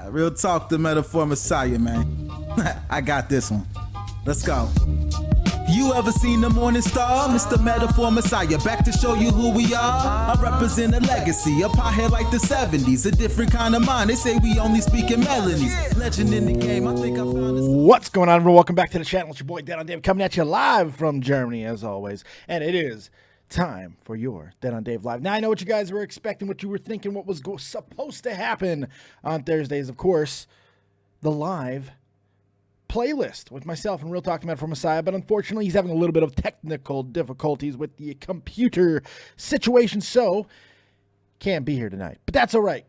Real talk, the Metaphor Messiah, man. I got this one. Let's go. You ever seen the morning star? Mr. Metaphor Messiah, back to show you who we are. I represent a legacy, a pothead like the 70s, a different kind of mind. They say we only speak in melodies. Legend in the game, I think I found this. What's going on, everyone? Welcome back to the channel. It's your boy, Dead on Dave, coming at you live from Germany, as always. And it is time for your Dead on Dave Live. Now, I know what you guys were expecting, what you were thinking, what was supposed to happen on Thursdays, of course, the live playlist with myself and Real Talk Metaphor Messiah, but unfortunately he's having a little bit of technical difficulties with the computer situation, so can't be here tonight. But that's all right.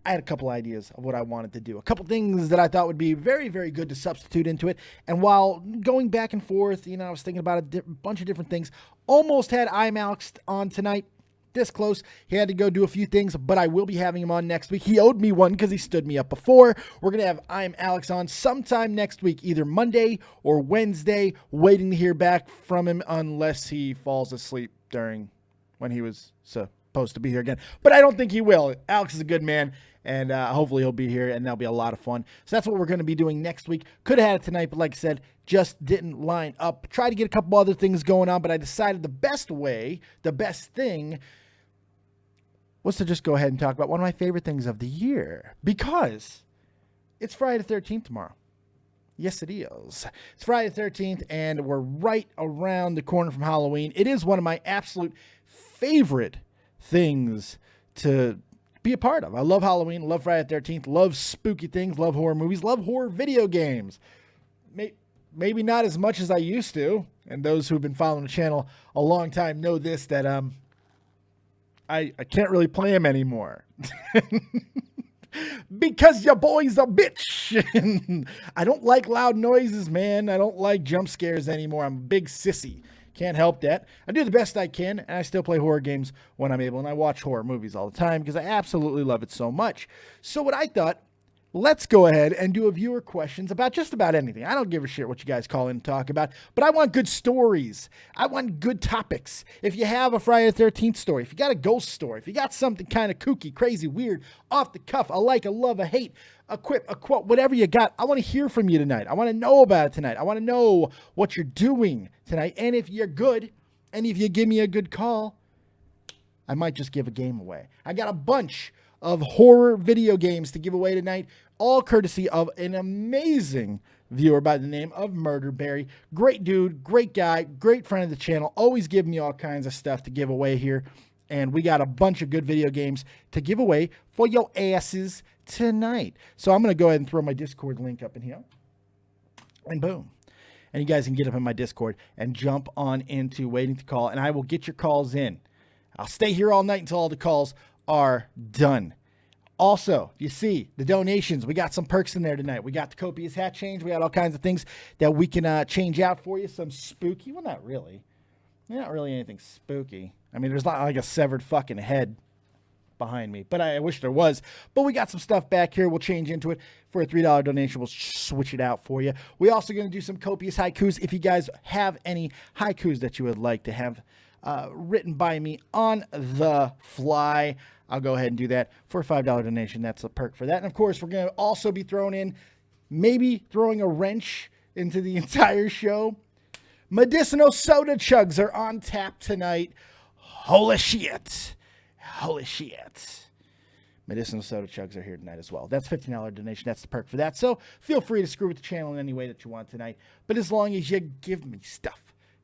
I had a couple ideas of what I wanted to do, a couple things that I thought would be very, very good to substitute into it. And while going back and forth, I was thinking about a bunch of different things. Almost had I'm Alex on tonight. This close. He had to go do a few things, but I will be having him on next week. He owed me one because he stood me up before. We're going to have I'm Alex on sometime next week, either Monday or Wednesday, waiting to hear back from him unless he falls asleep during when he was supposed to be here again. But I don't think he will. Alex is a good man, and hopefully he'll be here, and that'll be a lot of fun. So that's what we're going to be doing next week. Could have had it tonight, but like I said, just didn't line up. Tried to get a couple other things going on, but I decided the best thing was to just go ahead and talk about one of my favorite things of the year, because it's Friday the 13th tomorrow. Yes, it is. It's Friday the 13th, and we're right around the corner from Halloween. It is one of my absolute favorite things to be a part of. I love Halloween, love Friday the 13th, love spooky things, love horror movies, love horror video games. Maybe not as much as I used to, and those who've been following the channel a long time know this, that I can't really play him anymore because your boy's a bitch. I don't like loud noises, man. I don't like jump scares anymore. I'm a big sissy. Can't help that. I do the best I can, and I still play horror games when I'm able, and I watch horror movies all the time because I absolutely love it so much. So what I thought, let's go ahead and do a viewer questions about just about anything. I don't give a shit what you guys call in and talk about, but I want good stories. I want good topics. If you have a Friday the 13th story, if you got a ghost story, if you got something kind of kooky, crazy, weird, off the cuff, a like, a love, a hate, a quip, a quote, whatever you got, I want to hear from you tonight. I want to know about it tonight. I want to know what you're doing tonight. And if you're good, and if you give me a good call, I might just give a game away. I got a bunch of horror video games to give away tonight, all courtesy of an amazing viewer by the name of Murderberry. Great dude, great guy, great friend of the channel, always giving me all kinds of stuff to give away here. And we got a bunch of good video games to give away for your asses tonight. So I'm going to go ahead and throw my Discord link up in here. And boom. And you guys can get up in my Discord and jump on into Waiting to Call, and I will get your calls in. I'll stay here all night until all the calls are done. Also, you see the donations. We got some perks in there tonight. We got the Copious hat change. We got all kinds of things that we can change out for you. Some spooky. Well, not really. Not really anything spooky. I mean, there's not like a severed fucking head behind me, but I wish there was. But we got some stuff back here. We'll change into it. For a $3 donation, we'll switch it out for you. We're also going to do some Copious Haikus. If you guys have any haikus that you would like to have written by me on the fly, I'll go ahead and do that for a $5 donation. That's a perk for that. And of course, we're going to also be maybe throwing a wrench into the entire show. Medicinal soda chugs are on tap tonight. Holy shit. Holy shit. Medicinal soda chugs are here tonight as well. That's a $15 donation. That's the perk for that. So feel free to screw with the channel in any way that you want tonight. But as long as you give me stuff.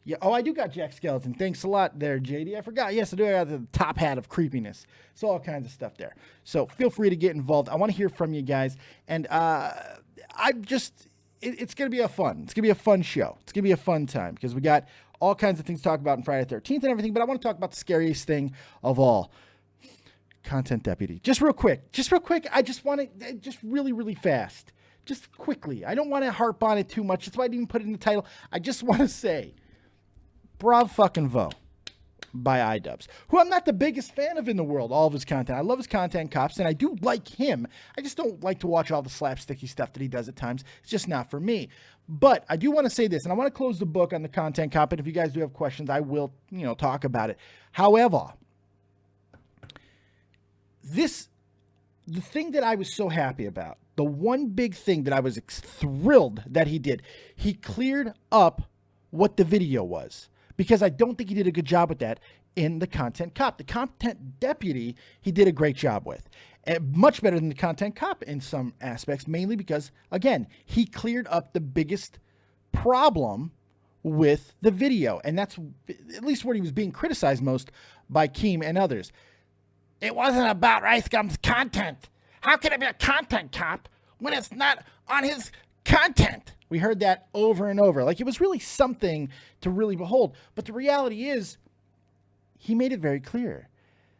Yeah. Oh, I do got Jack Skeleton. Thanks a lot there, JD. I forgot. Yes, I do. I got the top hat of creepiness. So all kinds of stuff there. So feel free to get involved. I want to hear from you guys. And it's going to be a fun. It's going to be a fun show. It's going to be a fun time because we got all kinds of things to talk about on Friday the 13th and everything. But I want to talk about the scariest thing of all. Content deputy. Just real quick. I just want to, just really, really fast. Just quickly. I don't want to harp on it too much. That's why I didn't even put it in the title. I just want to say, Brav fucking Vo by iDubbbz, who I'm not the biggest fan of in the world, all of his content. I love his content, cops, and I do like him. I just don't like to watch all the slapsticky stuff that he does at times. It's just not for me. But I do want to say this, and I want to close the book on the content cop, and if you guys do have questions, I will, talk about it. However, this the thing that I was so happy about, the one big thing that I was thrilled that he did, he cleared up what the video was, because I don't think he did a good job with that in the content cop. The content deputy, he did a great job with. Much better than the content cop in some aspects, mainly because, again, he cleared up the biggest problem with the video. And that's at least where he was being criticized most by Keem and others. It wasn't about RiceGum's content. How can it be a content cop when it's not on his content? We heard that over and over. Like, it was really something to really behold. But the reality is, he made it very clear.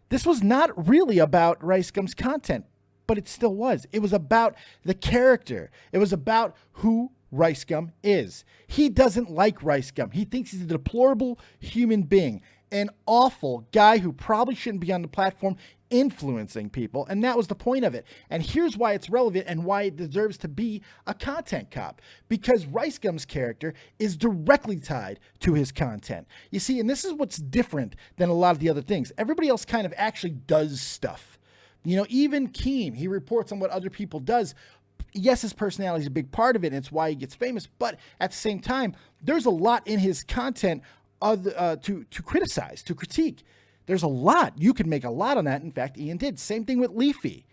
This was not really about RiceGum's content, but it still was. It was about the character. It was about who RiceGum is. He doesn't like RiceGum. He thinks he's a deplorable human being, an awful guy who probably shouldn't be on the platform influencing people, and that was the point of it. And here's why it's relevant and why it deserves to be a content cop, because RiceGum's character is directly tied to his content. You see, and this is what's different than a lot of the other things. Everybody else kind of actually does stuff. You know, even Keem, he reports on what other people does. Yes, his personality is a big part of it, and it's why he gets famous, but at the same time, there's a lot in his content to criticize, to critique. There's a lot. You could make a lot on that. In fact, Ian did. Same thing with Leafy.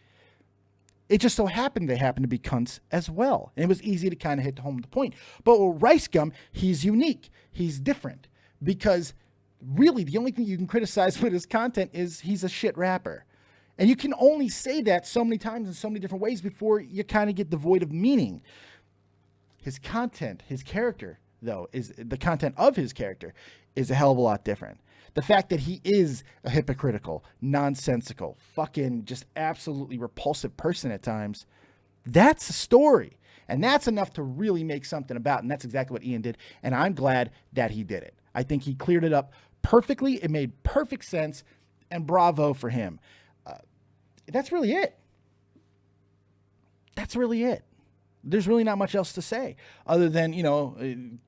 It just so happened they happened to be cunts as well. And it was easy to kind of hit home the point. But with RiceGum, he's unique. He's different. Because really, the only thing you can criticize with his content is he's a shit rapper. And you can only say that so many times in so many different ways before you kind of get devoid of meaning. His content, his character, though, is the content of his character is a hell of a lot different. The fact that he is a hypocritical, nonsensical, fucking just absolutely repulsive person at times, that's a story. And that's enough to really make something about. And that's exactly what Ian did. And I'm glad that he did it. I think he cleared it up perfectly. It made perfect sense. And bravo for him. That's really it. That's really it. There's really not much else to say other than, you know,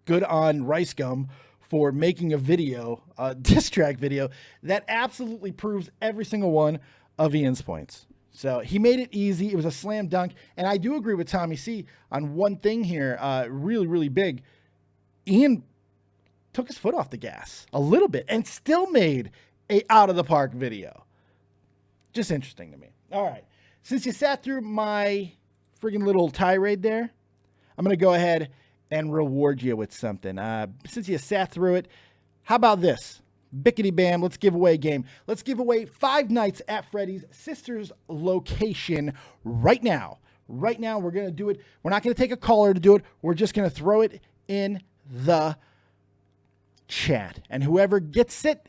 good on RiceGum for making a video, a diss track video, that absolutely proves every single one of Ian's points. So he made it easy. It was a slam dunk. And I do agree with Tommy C on one thing here, really, really big. Ian took his foot off the gas a little bit and still made a out of the park video. Just interesting to me. All right. Since you sat through my friggin' little tirade there, I'm going to go ahead and reward you with something. Since you sat through it, how about this? Bickety bam, let's give away a game. Let's give away 5 nights at Freddy's Sister's location right now. Right now, we're going to do it. We're not going to take a caller to do it. We're just going to throw it in the chat. And whoever gets it,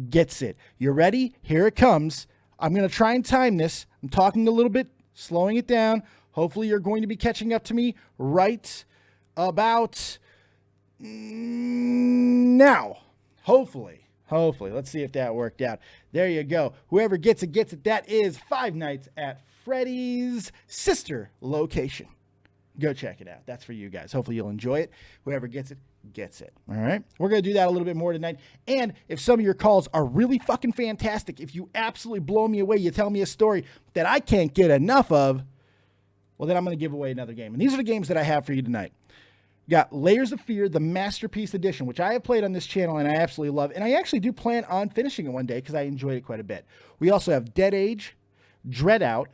gets it. You ready? Here it comes. I'm going to try and time this. I'm talking a little bit, slowing it down. Hopefully, you're going to be catching up to me right about now. Hopefully. Let's see if that worked out. There you go. Whoever gets it, gets it. That is 5 nights at Freddy's sister location. Go check it out. That's for you guys. Hopefully you'll enjoy it. Whoever gets it, gets it. All right. We're going to do that a little bit more tonight. And if some of your calls are really fucking fantastic, if you absolutely blow me away, you tell me a story that I can't get enough of, well, then I'm going to give away another game. And these are the games that I have for you tonight. Got Layers of Fear, the Masterpiece Edition, which I have played on this channel and I absolutely love. And I actually do plan on finishing it one day because I enjoyed it quite a bit. We also have Dead Age, Dread Out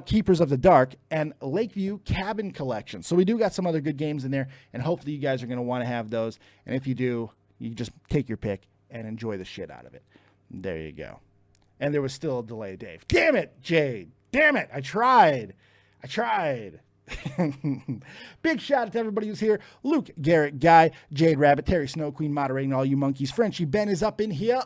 Keepers of the Dark, and Lakeview Cabin Collection. So we do got some other good games in there, and hopefully you guys are going to want to have those. And if you do, you just take your pick and enjoy the shit out of it. There you go. And there was still a delay, Dave. Damn it, Jade. Damn it. I tried. Big shout out to everybody who's here. Luke, Garrett, Guy, Jade Rabbit, Terry Snow Queen, moderating all you monkeys. Frenchie Ben is up in here.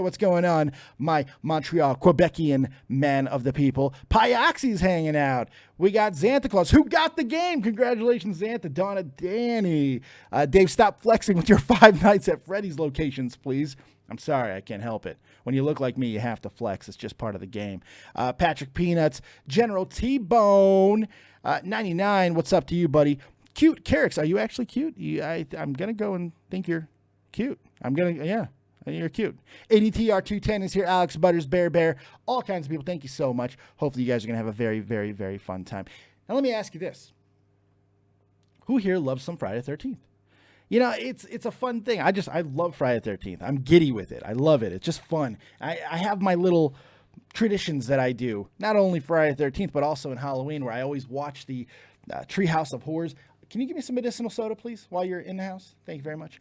What's going on? My Montreal, Quebecian man of the people. Pyoxy's hanging out. We got Santa Claus, who got the game. Congratulations, Santa. Donna, Danny. Dave, stop flexing with your 5 nights at Freddy's locations, please. I'm sorry, I can't help it. When you look like me, you have to flex. It's just part of the game. Patrick Peanuts, General T-Bone, 99, what's up to you, buddy? Cute Carrix, are you actually cute? I'm going to go and think you're cute. Yeah, You're cute. ADTR210 is here. Alex Butters, Bear, all kinds of people. Thank you so much. Hopefully you guys are going to have a very, very, very fun time. Now let me ask you this. Who here loves some Friday the 13th? You know, it's a fun thing. I love Friday the 13th. I'm giddy with it. I love it. It's just fun. I have my little traditions that I do, not only Friday the 13th, but also in Halloween, where I always watch the Treehouse of Horrors. Can you give me some medicinal soda, please, while you're in the house? Thank you very much.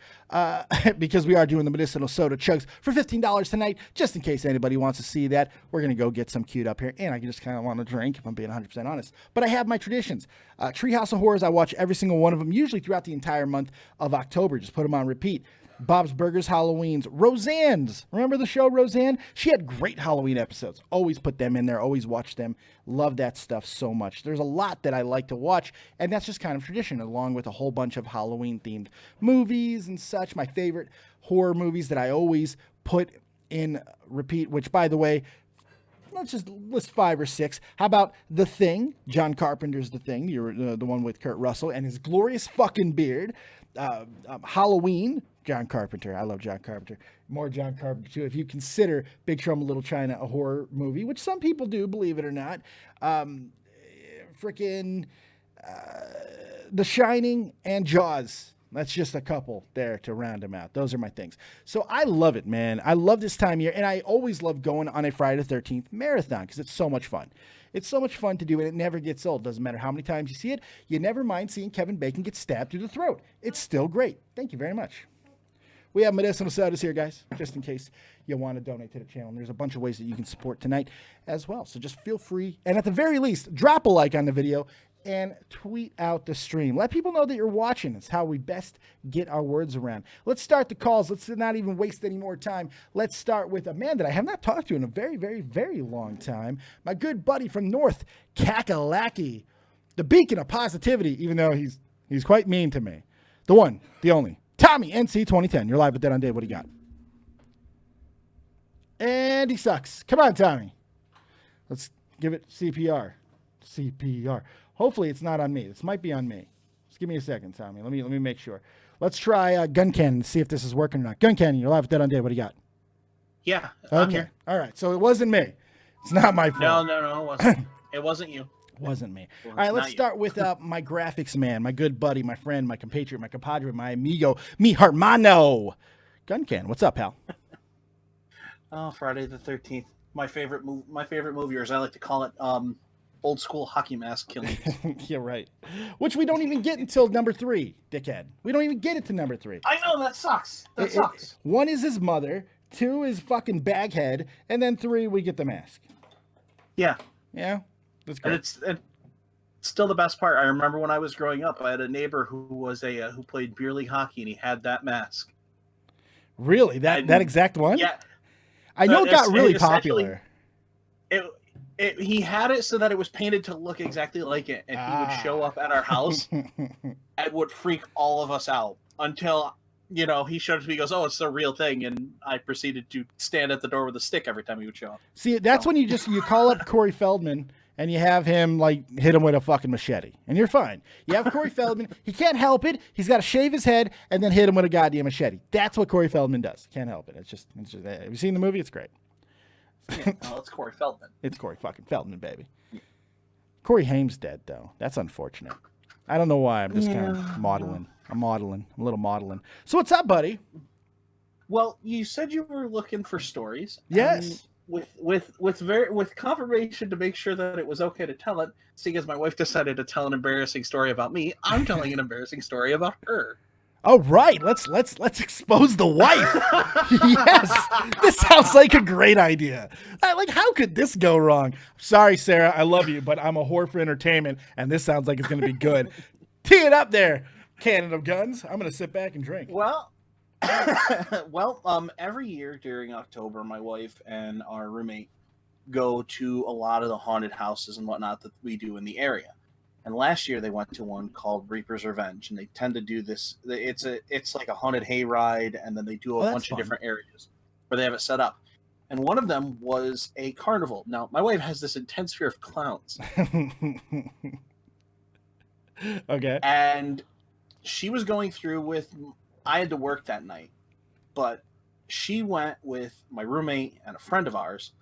Because we are doing the medicinal soda chugs for $15 tonight, just in case anybody wants to see that. We're going to go get some queued up here, and I just kind of want to drink, if I'm being 100% honest. But I have my traditions. Treehouse of Horrors, I watch every single one of them, usually throughout the entire month of October. Just put them on repeat. Bob's Burgers, Halloween's, Roseanne's. Remember the show Roseanne? She had great Halloween episodes. Always put them in there. Always watch them. Love that stuff so much. There's a lot that I like to watch, and that's just kind of tradition, along with a whole bunch of Halloween-themed movies and such. My favorite horror movies that I always put in repeat, which, by the way, let's just list 5 or 6. How about The Thing? John Carpenter's The Thing. You're the one with Kurt Russell and his glorious fucking beard. Halloween. John Carpenter. I love John Carpenter. More John Carpenter, too. If you consider Big Trouble in Little China a horror movie, which some people do, believe it or not. The Shining and Jaws. That's just a couple there to round them out. Those are my things. So I love it, man. I love this time of year, and I always love going on a Friday the 13th marathon because it's so much fun. It's so much fun to do, and it never gets old. Doesn't matter how many times you see it. You never mind seeing Kevin Bacon get stabbed through the throat. It's still great. Thank you very much. We have medicinal sodas here, guys, just in case you want to donate to the channel. And there's a bunch of ways that you can support tonight as well. So just feel free. And at the very least, drop a like on the video and tweet out the stream. Let people know that you're watching. It's how we best get our words around. Let's start the calls. Let's not even waste any more time. Let's start with a man that I have not talked to in a very, very, very long time. My good buddy from North Kakalaki, the beacon of positivity, even though he's quite mean to me. The one, the only. Tommy, NC 2010. You're live with Dead on Dave. What do you got? And he sucks. Come on, Tommy. Let's give it CPR. CPR. Hopefully it's not on me. This might be on me. Just give me a second, Tommy. Let me make sure. Let's try Guncannon and see if this is working or not. Guncannon, you're live with Dead on Dave. What do you got? Yeah. Okay. All right. So it wasn't me. It's not my fault. No. It wasn't. It wasn't you. Wasn't me. All right, let's start with my graphics man, my good buddy, my friend, my compatriot, my compadre, my amigo, mi hermano. Guncan, what's up, pal? Oh, Friday the 13th. My favorite movie, or as I like to call it, old school hockey mask killing. You're right. Which we don't even get until number 3, dickhead. We don't even get it to number 3. I know, that sucks. That sucks. 1 is his mother, 2 is fucking Baghead, and then 3 we get the mask. Yeah. Yeah. That's great. And it's still the best part. I remember when I was growing up, I had a neighbor who was who played beer league hockey, and he had that mask. Really? That exact one? Yeah. I know it got really popular. He had it so that it was painted to look exactly like it, and he would show up at our house and would freak all of us out until, he showed up to me, he goes, "Oh, it's the real thing," and I proceeded to stand at the door with a stick every time he would show up. See, that's when you call up Corey Feldman and you have him hit him with a fucking machete, and you're fine. You have Corey Feldman. He can't help it. He's got to shave his head and then hit him with a goddamn machete. That's what Corey Feldman does. Can't help it. It's just have you seen the movie? It's great. Yeah, it's Corey Feldman. It's Corey fucking Feldman, baby. Corey Haim's dead, though. That's unfortunate. I don't know why. I'm just kind of modeling. I'm a little modeling. So what's up, buddy? Well, you said you were looking for stories. Yes. With confirmation to make sure that it was okay to tell it, seeing as my wife decided to tell an embarrassing story about me, I'm telling an embarrassing story about her. Oh, right. Let's expose the wife. Yes. This sounds like a great idea. How could this go wrong? Sorry, Sarah. I love you, but I'm a whore for entertainment, and this sounds like it's going to be good. Tee it up there, cannon of guns. I'm going to sit back and drink. Well, every year during October, my wife and our roommate go to a lot of the haunted houses and whatnot that we do in the area. And last year they went to one called Reaper's Revenge, and they tend to do this. It's like a haunted hayride, and then they do a bunch of different areas where they have it set up. And one of them was a carnival. Now, my wife has this intense fear of clowns. Okay. And she was going through with. I had to work that night, but she went with my roommate and a friend of ours,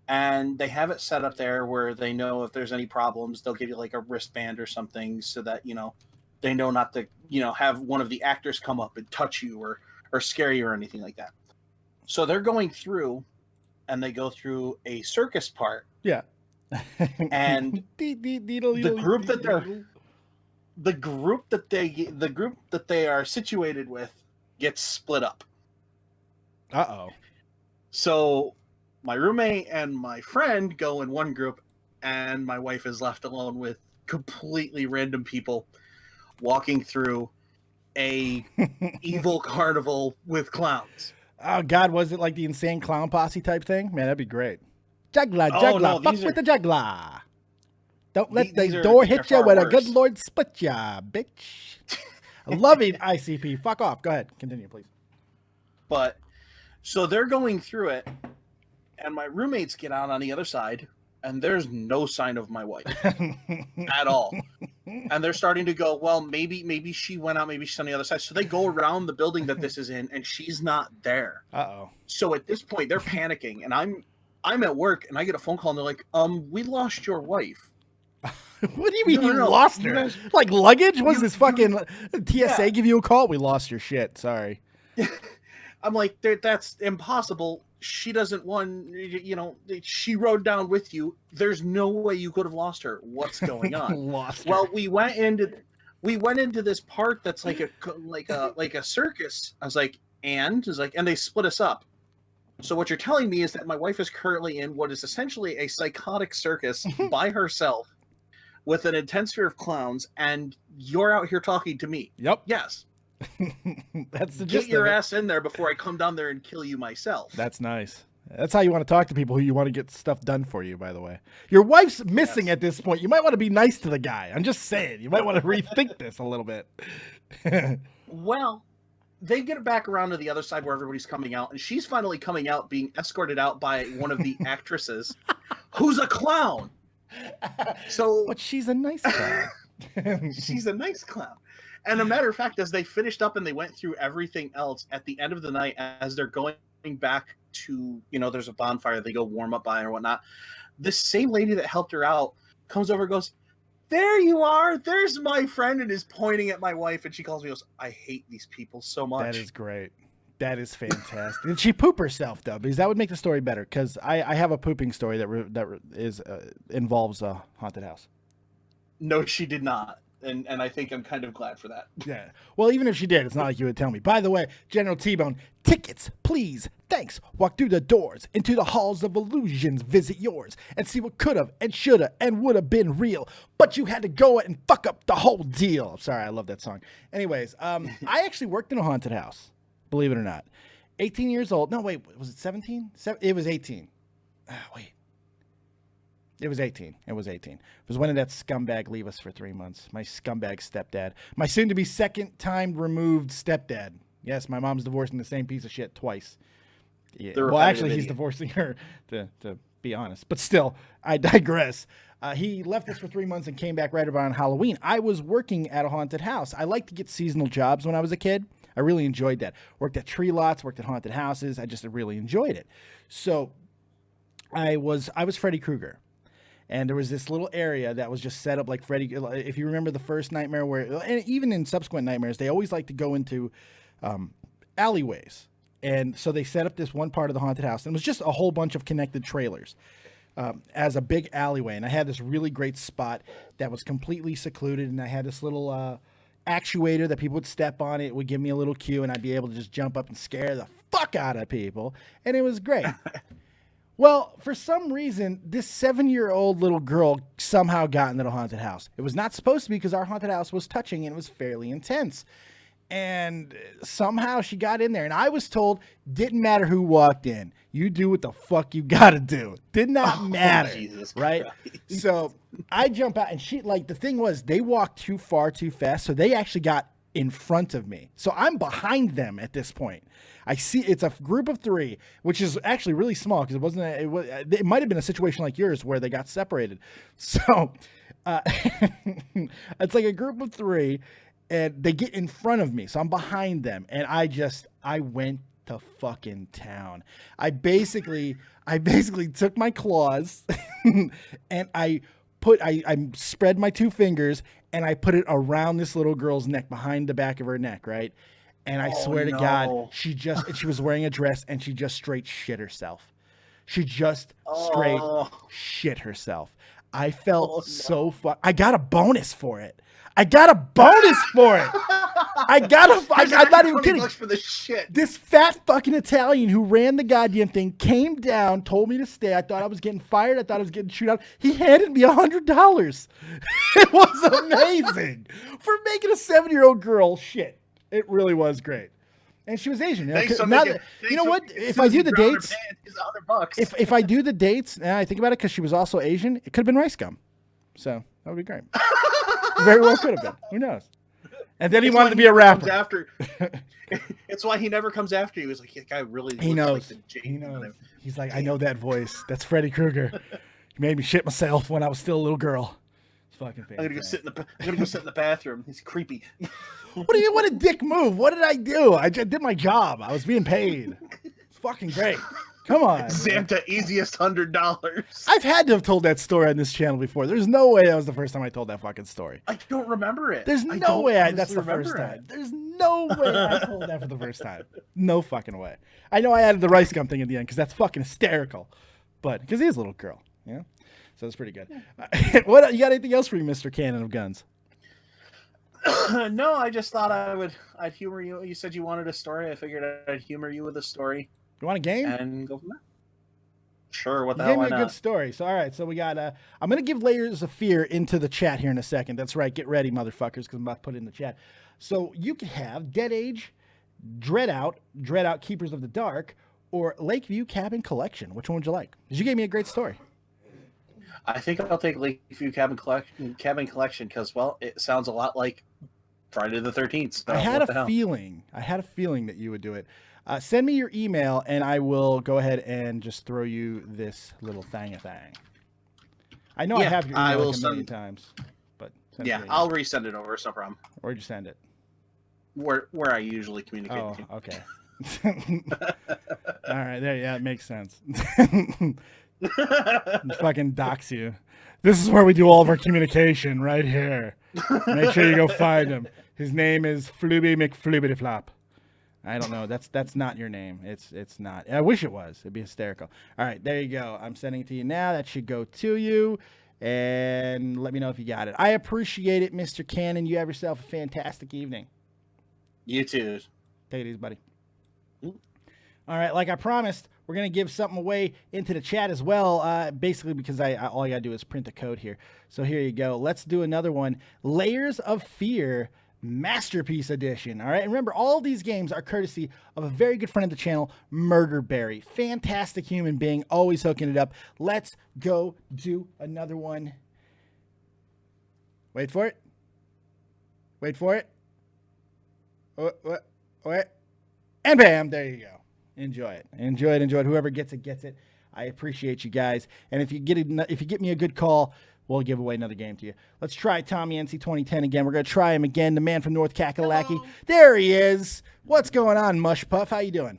and they have it set up there where they know if there's any problems, they'll give you like a wristband or something so that, they know not to, have one of the actors come up and touch you or scare you or anything like that. So they're going through, and they go through a circus part. Yeah. And the group that they are situated with gets split up. Uh-oh. So my roommate and my friend go in one group, and my wife is left alone with completely random people walking through a evil carnival with clowns. Oh God, was it like the insane clown posse type thing? Man, that'd be great. Juggler, fuck with the juggler. Don't let the door hit you when a good Lord split ya, bitch. I love it, ICP. Fuck off. Go ahead. Continue, please. But, so they're going through it, and my roommates get out on the other side, and there's no sign of my wife at all. And they're starting to go, well, maybe she went out, maybe she's on the other side. So they go around the building that this is in, and she's not there. Uh-oh. So at this point, they're panicking, and I'm at work, and I get a phone call, and they're like, we lost your wife. What do you mean you lost her? Like luggage? Was this fucking TSA give you a call? We lost your shit. Sorry. I'm like, that's impossible. She doesn't she rode down with you. There's no way you could have lost her. What's going on? Lost her. Well, we went into this part that's like a circus. I was like, and they split us up. So what you're telling me is that my wife is currently in what is essentially a psychotic circus by herself with an intense fear of clowns, and you're out here talking to me. Yep. Yes. That's the Get your ass in there before I come down there and kill you myself. That's nice. That's how you want to talk to people who you want to get stuff done for you, by the way. Your wife's missing at this point. You might want to be nice to the guy. I'm just saying. You might want to rethink this a little bit. Well, they get it back around to the other side where everybody's coming out, and she's finally coming out being escorted out by one of the actresses who's a clown. But she's a nice clown. She's a nice clown. And a matter of fact, as they finished up and they went through everything else, at the end of the night, as they're going back to, there's a bonfire they go warm up by or whatnot, this same lady that helped her out comes over and goes, "There you are. There's my friend," and is pointing at my wife, and she calls me and goes, "I hate these people so much." That is great. That is fantastic. Did she poop herself, though? Because that would make the story better, because I have a pooping story that involves a haunted house. No, she did not. And I think I'm kind of glad for that. Yeah. Well, even if she did, it's not like you would tell me. By the way, General T-Bone, tickets, please, thanks. Walk through the doors, into the halls of illusions, visit yours, and see what could have and should have and would have been real. But you had to go and fuck up the whole deal. Sorry, I love that song. Anyways, I actually worked in a haunted house, believe it or not. 18 years old. No, wait, was it 17? It was 18. Wait. It was 18. It was 18. It was when did that scumbag leave us for 3 months? My scumbag stepdad. My soon-to-be second-time removed stepdad. Yes, my mom's divorcing the same piece of shit twice. Yeah. Well, actually, he's divorcing her, to be honest. But still, I digress. He left us for 3 months and came back right around Halloween. I was working at a haunted house. I liked to get seasonal jobs when I was a kid. I really enjoyed that. Worked at tree lots, worked at haunted houses. I just really enjoyed it. So I was Freddy Krueger. And there was this little area that was just set up like Freddy. If you remember the first nightmare, and even in subsequent nightmares, they always like to go into alleyways. And so they set up this one part of the haunted house, and it was just a whole bunch of connected trailers as a big alleyway. And I had this really great spot that was completely secluded, and I had this little actuator that people would step on. It would give me a little cue, and I'd be able to just jump up and scare the fuck out of people. And it was great. Well, for some reason, this 7-year-old little girl somehow got into the haunted house. It was not supposed to be because our haunted house was touching and it was fairly intense. And somehow she got in there. And I was told, didn't matter who walked in. You do what the fuck you got to do. Did not matter, right? So I jump out and she, like, the thing was, they walked too far too fast. So they actually got in front of me. So I'm behind them at this point. I see it's a group of 3, which is actually really small because it might have been a situation like yours where they got separated. So it's like a group of 3 and they get in front of me. So I'm behind them and I went to fucking town. I basically took my claws and I spread my 2 fingers and I put it around this little girl's neck, behind the back of her neck, right? And I swear to God, she was wearing a dress and she just straight shit herself. She just straight shit herself. I felt so I got a bonus for it. I'm not even kidding. For this shit. This fat fucking Italian who ran the goddamn thing came down, told me to stay. I thought I was getting fired. I thought I was getting chewed out. He handed me $100. It was amazing for making a 7-year-old girl shit. It really was great. And she was Asian. You know what? If I do the dates, if I do the dates, and I think about it, because she was also Asian, it could have been rice gum. So that would be great. Very well could have been. Who knows? And then he wanted to be a rapper. It's why he never comes after you. He's like, that guy really. He knows. Like he knows. He's like, I know that voice. That's Freddy Krueger. He made me shit myself when I was still a little girl. It's fucking fantastic. I'm gonna go sit in the bathroom. He's creepy. What a dick move. What did I do? I just did my job. I was being paid. It's fucking great. Come on. Santa, easiest $100. I've had to have told that story on this channel before. There's no way that was the first time I told that fucking story. I don't remember it. There's no way that's the first time. There's no way I told that for the first time. No fucking way. I know I added the rice gum thing at the end because that's fucking hysterical. But because he is a little girl, you know? So it's pretty good. What, you got anything else for me, Mr. Cannon of Guns? No, I just thought I'd humor you. You said you wanted a story. I figured I'd humor you with a story. You want a game? And go from there. Sure, what the hell, why not? A good story. So, all right, so we got, I'm going to give Layers of Fear into the chat here in a second. That's right, get ready, motherfuckers, because I'm about to put it in the chat. So you could have Dead Age, Dread Out Keepers of the Dark, or Lakeview Cabin Collection. Which one would you like? Because you gave me a great story. I think I'll take Lakeview Cabin Collection because, well, it sounds a lot like Friday the 13th. So I had a feeling that you would do it. Send me your email, and I will go ahead and just throw you this little thing. I know I have your email a million times, but yeah, I'll resend it over. It's no problem. Where'd you send it? Where I usually communicate. Oh, okay. All right, there. Yeah, it makes sense. Fucking dox you. This is where we do all of our communication, right here. Make sure you go find him. His name is Flooby McFloobityflop. I don't know. That's not your name. It's not. I wish it was. It'd be hysterical. All right, there you go. I'm sending it to you now. That should go to you. And let me know if you got it. I appreciate it, Mr. Cannon. You have yourself a fantastic evening. You too. Take it easy, buddy. All right, like I promised, we're going to give something away into the chat as well, basically because all I got to do is print the code here. So here you go. Let's do another one. Layers of Fear Masterpiece Edition. All right, and remember, all of these games are courtesy of a very good friend of the channel, Murderberry. Fantastic human being, always hooking it up. Let's go do another one. Wait for it. Wait for it. Wait. And bam, there you go. Enjoy it. Enjoy it. Enjoy it. Whoever gets it, gets it. I appreciate you guys. And if you get me a good call, we'll give away another game to you. Let's try Tommy NC 2010 again. We're going to try him again, the man from North Kakalaki. Hello. There he is. What's going on, Mush Puff? How you doing?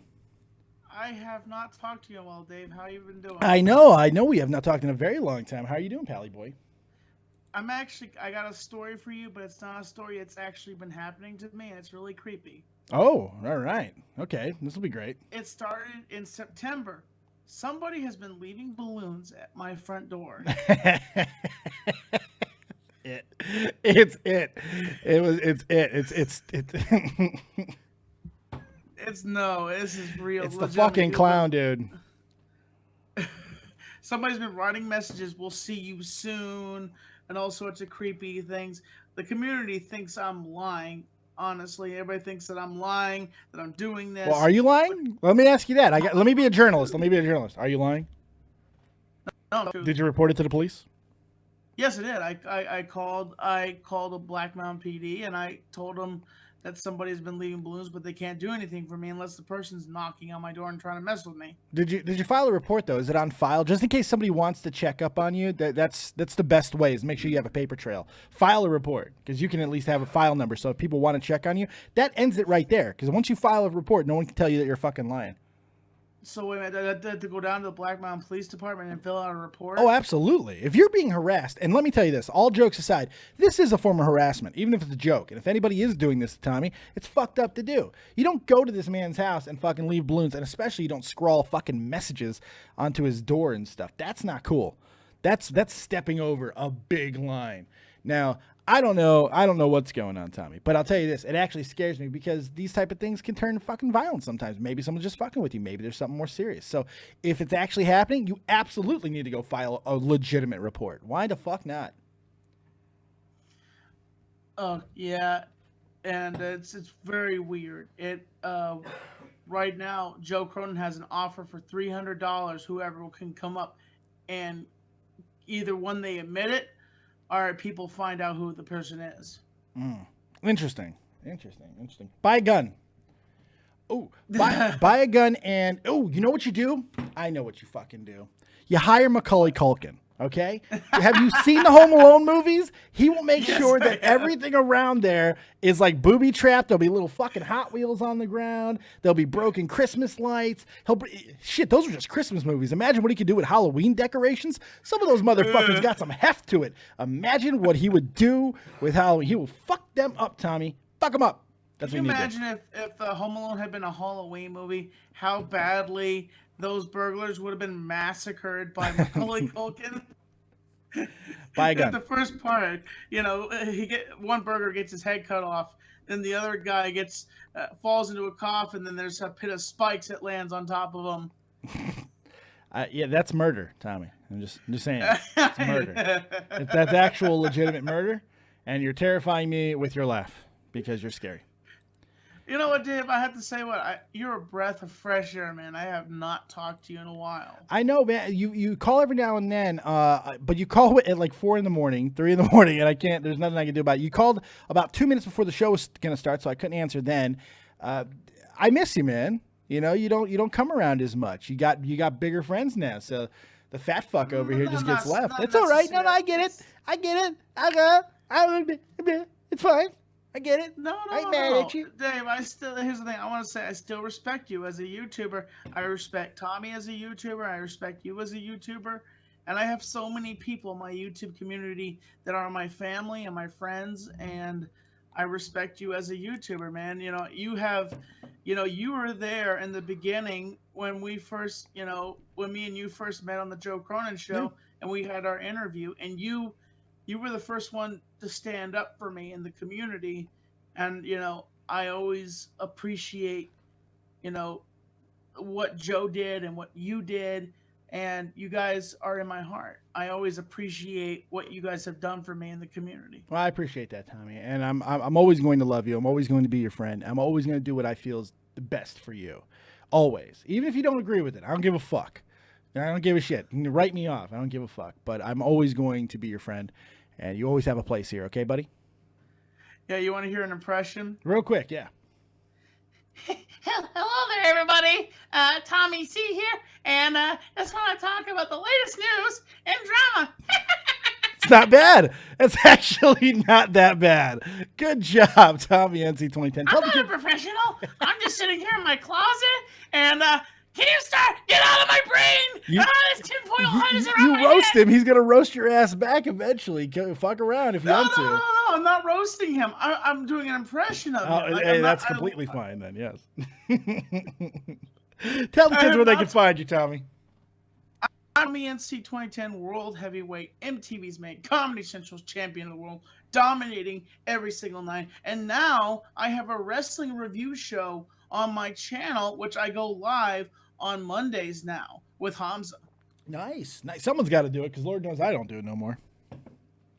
I have not talked to you in a while, Dave. How you been doing? I know. We have not talked in a very long time. How are you doing, Pally Boy? I got a story for you, but it's not a story. It's actually been happening to me, and it's really creepy. Oh, all right. Okay, this will be great. It started in September. Somebody has been leaving balloons at my front door. It's it. No, this is real. It's the fucking clown, dude. Somebody's been writing messages, we'll see you soon, and all sorts of creepy things. The community thinks I'm lying. Honestly, everybody thinks that I'm lying, that I'm doing this. Well, are you lying? Let me ask you that. Let me be a journalist. Are you lying? No. Did you report it to the police? Yes, I did. I called a Black Mountain PD, and I told them that somebody's been leaving balloons, but they can't do anything for me unless the person's knocking on my door and trying to mess with me. Did you file a report though? Is it on file? Just in case somebody wants to check up on you, that's the best way is make sure you have a paper trail. File a report because you can at least have a file number. So if people want to check on you, that ends it right there. Because once you file a report, no one can tell you that you're fucking lying. So wait a minute, I had to go down to the Black Mountain Police Department and fill out a report? Oh, absolutely. If you're being harassed, and let me tell you this, all jokes aside, this is a form of harassment, even if it's a joke. And if anybody is doing this to Tommy, it's fucked up to do. You don't go to this man's house and fucking leave balloons, and especially you don't scrawl fucking messages onto his door and stuff. That's not cool. That's stepping over a big line. Now, I don't know what's going on, Tommy, but I'll tell you this, it actually scares me because these type of things can turn fucking violent sometimes. Maybe someone's just fucking with you. Maybe there's something more serious. So if it's actually happening, you absolutely need to go file a legitimate report. Why the fuck not? Oh, yeah, and it's very weird. It right now, Joe Cronin has an offer for $300, whoever can come up, and either when they admit it, or people find out who the person is. Interesting. Buy a gun. Oh, buy a gun and, you know what you do? I know what you fucking do. You hire Macaulay Culkin, okay? Have you seen the Home Alone movies? He will make sure that everything around there is like booby trapped. There'll be little fucking Hot Wheels on the ground. There'll be broken Christmas lights. Shit, those are just Christmas movies. Imagine what he could do with Halloween decorations. Some of those motherfuckers got some heft to it. Imagine what he would do with Halloween. He will fuck them up, Tommy. Fuck them up. That's Can you what he imagine if Home Alone had been a Halloween movie, how badly those burglars would have been massacred by Macaulay Culkin? Buy a gun. The first part, one burglar gets his head cut off, then the other guy falls into a coffin, then there's a pit of spikes that lands on top of him. Yeah, that's murder, Tommy. I'm just saying, it's murder. If that's actual legitimate murder, and you're terrifying me with your laugh because you're scary. You know what, Dave? I have to say you're a breath of fresh air, man. I have not talked to you in a while. I know, man. You call every now and then, but you call at like 4 in the morning, 3 in the morning, and there's nothing I can do about it. You called about 2 minutes before the show was going to start, so I couldn't answer then. I miss you, man. You don't come around as much. You got bigger friends now, so the fat fuck over here just gets left. It's all right. No, I get it. It's fine. I get it. No. Mad at you. Dave, here's the thing. I want to say I still respect you as a YouTuber. I respect Tommy as a YouTuber. I respect you as a YouTuber. And I have so many people in my YouTube community that are my family and my friends, and I respect you as a YouTuber, man. You were there in the beginning when we first, when me and you first met on the Joe Cronin show, and we had our interview, and you were the first one to stand up for me in the community. And, I always appreciate, what Joe did and what you did. And you guys are in my heart. I always appreciate what you guys have done for me in the community. Well, I appreciate that, Tommy. And I'm always going to love you. I'm always going to be your friend. I'm always going to do what I feel is the best for you. Always. Even if you don't agree with it, I don't give a fuck. I don't give a shit. You can write me off. I don't give a fuck. But I'm always going to be your friend. And you always have a place here. Okay, buddy? Yeah, you want to hear an impression? Real quick, yeah. Hello there, everybody. Tommy C here, and just want to talk about the latest news and drama. It's not bad. It's actually not that bad. Good job, Tommy NC 2010. I'm not a professional. I'm just sitting here in my closet, and can you start? Get out of my brain! This tinfoil hat is around my head. You roast him. He's going to roast your ass back eventually. Fuck around if you want to. No, I'm not roasting him. I'm doing an impression of him. Hey, that's completely fine then, yes. Tell the kids where they can find you, Tommy. I'm the NC 2010 World Heavyweight, MTV's main Comedy Central's champion of the world, dominating every single night. And now I have a wrestling review show on my channel, which I go live on Mondays now with Hamza. Nice. Someone's got to do it because Lord knows I don't do it no more.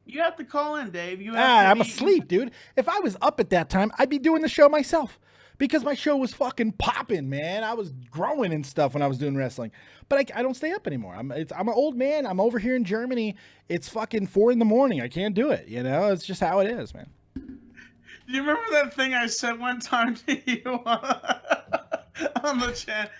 You have to call in, Dave. I'm asleep, dude. If I was up at that time, I'd be doing the show myself because my show was fucking popping, man. I was growing and stuff when I was doing wrestling. But I don't stay up anymore. I'm an old man. I'm over here in Germany. It's fucking 4 in the morning. I can't do it. It's just how it is, man. Do you remember that thing I said one time to you on the chat?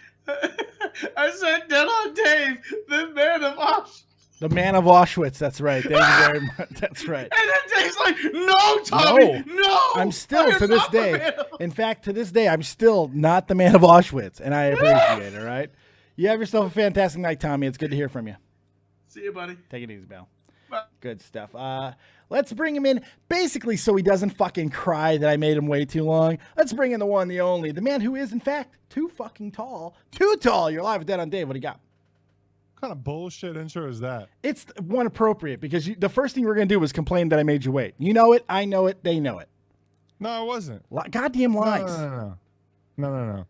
I said, "Dead on Dave, the man of Auschwitz." The man of Auschwitz. That's right. Thank you very much. That's right. And then Dave's like, "No, Tommy, no." I'm still you're to this not the day. man of-" In fact, to this day, I'm still not the man of Auschwitz, and I appreciate it. All right. You have yourself a fantastic night, Tommy. It's good to hear from you. See you, buddy. Take it easy, pal. Bye. Good stuff. Let's bring him in, basically, so he doesn't fucking cry that I made him way too long. Let's bring in the one, the only, the man who is, in fact, too fucking tall. Too tall. You're live with Dead on Dave. What do you got? What kind of bullshit intro is that? It's one appropriate because the first thing you were going to do was complain that I made you wait. You know it. I know it. They know it. No, I wasn't. Goddamn lies. No.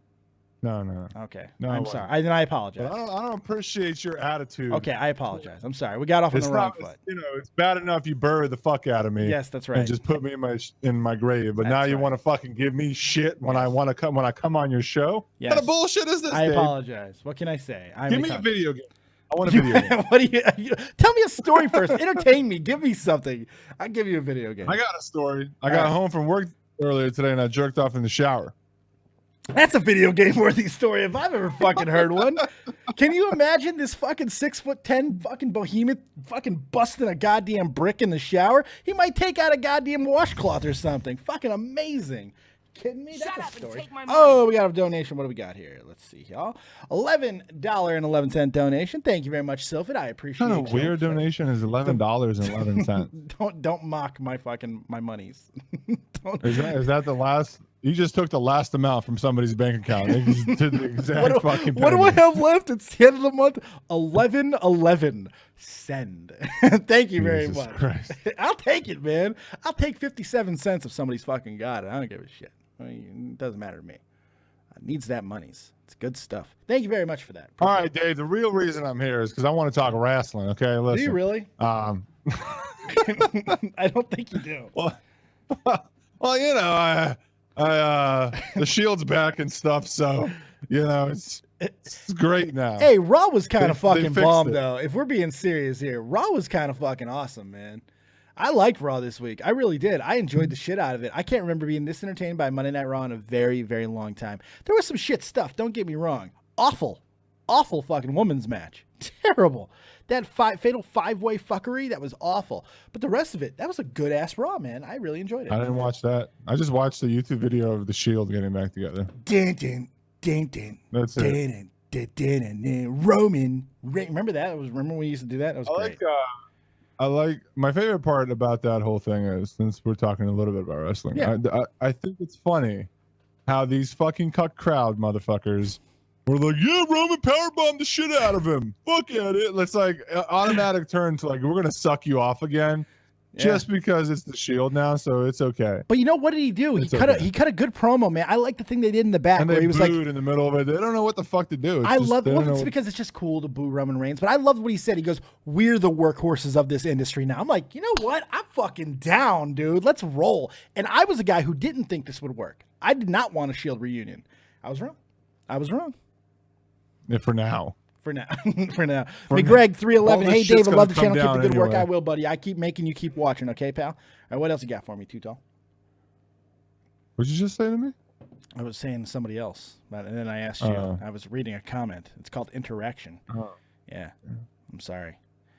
Okay. No, I'm I sorry. Then I apologize. But I don't appreciate your attitude. Okay, I apologize. I'm sorry. We got off on It's the wrong not, foot. you know, it's bad enough you bury the fuck out of me. Yes, that's right. And just put me in my grave. But That's now you right. want to fucking give me shit when I want to come when I come on your show. Yes. What kind of bullshit is this? I Dave? apologize. What can I say? Give me a video game. I want a video game. What do you tell me a story first? Entertain me. Give me something. I'll give you a video game. I got a story. I got home from work earlier today and I jerked off in the shower. That's a video game worthy story if I've ever fucking heard one. Can you imagine this fucking 6'10" fucking behemoth fucking busting a goddamn brick in the shower? He might take out a goddamn washcloth or something. Fucking amazing. Kidding me? That's a story. Oh, we got a donation. What do we got here? Let's see, y'all. $11.11 donation. Thank you very much, Sylphid. I appreciate it. What kind of weird donation is $11.11? Don't mock my monies. Is that the last? You just took the last amount from somebody's bank account. They just did the exact fucking what do I have left? It's the end of the month. 11.11. Send. Thank you very Jesus much. Christ. I'll take it, man. I'll take 57 cents if somebody's fucking got it. I don't give a shit. I mean, it doesn't matter to me. Needs that monies. It's good stuff. Thank you very much for that. All right, Dave. The real reason I'm here is because I want to talk wrestling. Okay, listen. Do you really? I don't think you do. Well, you know, the Shield's back and stuff, so you know it's great now. Hey, Raw was kind of fucking fixed bomb it. though. If we're being serious here, Raw was kind of fucking awesome, man. I liked Raw this week. I really did. I enjoyed the shit out of it. I can't remember being this entertained by Monday Night Raw in a very, very long time. There was some shit stuff. Don't get me wrong. Awful fucking women's match. Terrible. That fatal five-way fuckery, that was awful. But the rest of it, that was a good-ass Raw, man. I really enjoyed it. I didn't watch that. I just watched the YouTube video of the Shield getting back together. That's it. Roman. Remember that? Remember when we used to do that? That was great. I like my favorite part about that whole thing is, since we're talking a little bit about wrestling, Yeah. I think it's funny how these fucking cut crowd motherfuckers were like, yeah, Roman powerbombed the shit out of him. Fuck yeah, dude. It's like automatic turn to like, we're gonna suck you off again. Yeah. Just because it's the Shield now, so it's okay. But you know what did he do? He It's cut okay. he cut a good promo, man. I like the thing they did in the back And where they he was booed like, in the middle of it. They don't know what the fuck to do. I love it's because it's just cool to boo Roman Reigns. But I love what he said. He goes, "We're the workhorses of this industry now." I'm like, you know what? I'm fucking down, dude. Let's roll. And I was a guy who didn't think this would work. I did not want a Shield reunion. I was wrong. Yeah, for now. For now. For now. For McGreg now. 311. All this Hey, shit's David, love the gonna channel. come Keep the good down work. anyway. I will, buddy. I keep making you keep watching, okay, pal? All right, what else you got for me, Too Tall? What'd you just say to me? I was saying to somebody else, and then I asked you. Oh. I was reading a comment. It's called interaction. Oh. Yeah. I'm sorry.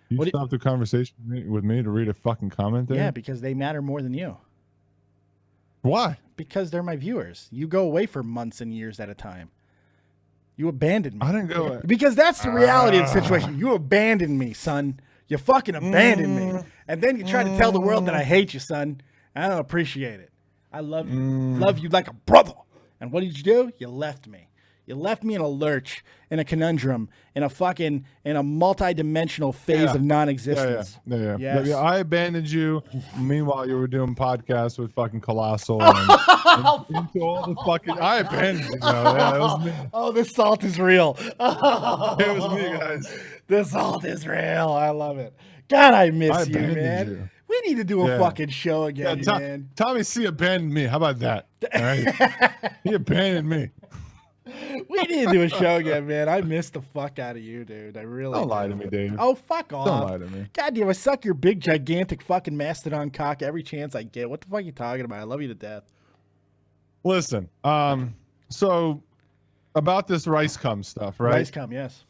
You What do- stopped the conversation with me to read a fucking comment there? Yeah, because they matter more than you. Why? Because they're my viewers. You go away for months and years at a time. You abandoned me. I didn't go away. Because that's the reality of the situation. You abandoned me, son. You fucking abandoned me. And then you try to tell the world that I hate you, son. I don't appreciate it. I love you. Love you like a brother. And what did you do? You left me. You left me in a lurch, in a conundrum, in a multi-dimensional phase of non-existence. Yeah. Yes. Yeah, I abandoned you. Meanwhile, you were doing podcasts with fucking Colossal and into all the fucking. I abandoned you. No, yeah, it was me. Oh, this salt is real. It was me, guys. The salt is real. I love it. God, I miss I you, abandoned man. you. We need to do a Yeah. fucking show again, Yeah, man. Tommy C abandoned me. How about that? All right. He abandoned me. We need to do a show again, man. I miss the fuck out of you, dude. I really Don't lie do. to me, Dave. Oh, fuck off. Don't lie to me. God damn, I suck your big, gigantic fucking mastodon cock every chance I get. What the fuck are you talking about? I love you to death. Listen, so about this rice cum stuff, right? Rice cum, yes.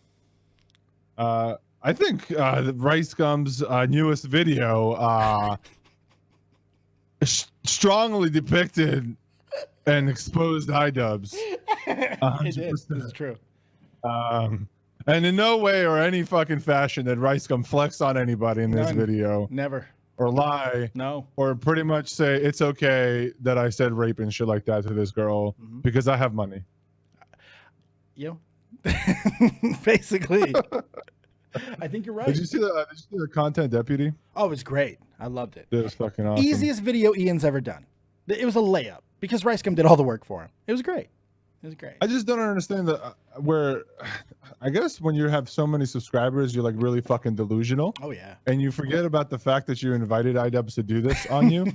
I think the Rice Gum's newest video strongly depicted and exposed iDubbbz. It is. This is true. And in no way or any fucking fashion did Rice Gum flex on anybody in this None. video Never. or lie No. or pretty much say it's okay that I said rape and shit like that to this girl because I have money. You know? Basically. I think you're right. Did you see the content deputy? Oh, it was great. I loved it. It was fucking awesome. Easiest video Ian's ever done. It was a layup because Rice Gum did all the work for him. It was great. It was great. I just don't understand where I guess when you have so many subscribers, you're like really fucking delusional. Oh yeah. And you forget about the fact that you invited iDubbbz to do this on you.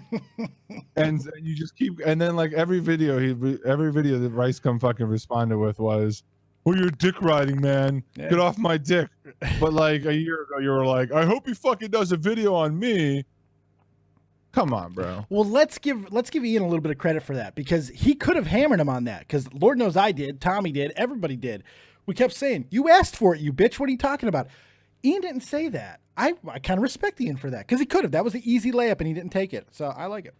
and you just keep, and then like every video that Rice Gum fucking responded with was, "Well, you're dick riding, man. Yeah. Get off my dick." But like a year ago, you were like, "I hope he fucking does a video on me." Come on, bro. Well, let's give Ian a little bit of credit for that because he could have hammered him on that because Lord knows I did, Tommy did, everybody did. We kept saying, "You asked for it, you bitch. What are you talking about?" Ian didn't say that. I kind of respect Ian for that because he could have. That was an easy layup and he didn't take it. So I like it.